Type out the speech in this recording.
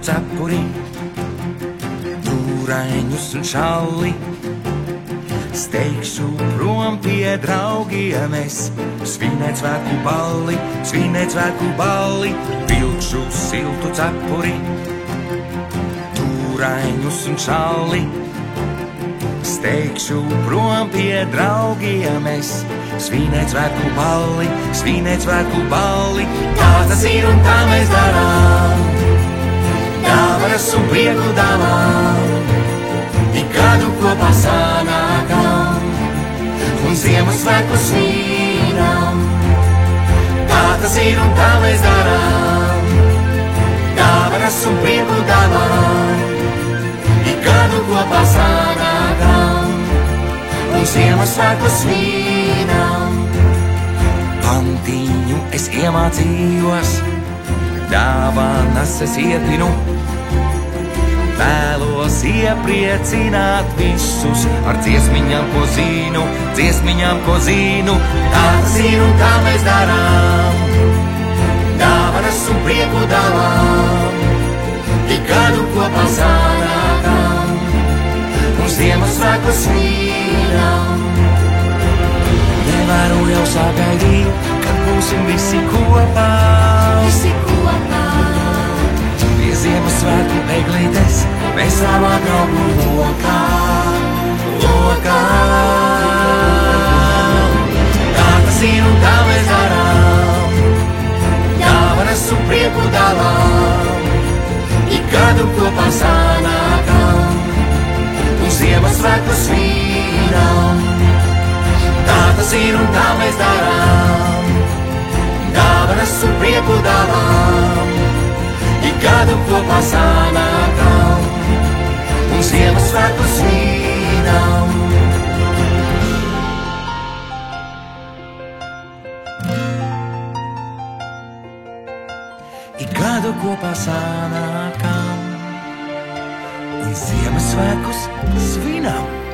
cepuri, dūrainus un šalli. Steigšu prom pie draugiem es, svinēt svētku balli, vilkšu siltu cepuri, dūrainus un šalli. Steigšu prom pie draugiem es, svinēt svētku balli. Tā tas ir un tā mēs darām, dāvanas un prieku dalām, ik gadu kopā sanākam un Ziemassvētku svinam. Tā tas ir un tā mēs darām, dāvanas un prieku dalām, ik gadu kopā sanākam un Ziemassvētku svinam. Pantiņu es iemācījos, dāvanas es ietinu, vēlos iepriecināt visus ar dziesmiņām, ko zinu. Tā tas ir un tā mēs darām, dāvanas un prieku dalām, ik gadu kopā sanākam un Ziemassvētku svinam. Nevaru jau sagaidīt, kad būsim visi kopā. Pie Ziemassvētku eglītes mēs savā draugu lokā. Tā tas ir un tā mēs darām, dāvanas un prieku dalām, ik gadu kopā sanākam un Ziemassvētku svinam. Tā tas ir un tā mēs darām, dāvanas un prieku dalām, ik gadu kopā sanākam un Ziemassvētku svinam. Ik gadu kopā sanākam un Ziemassvētkus svinam.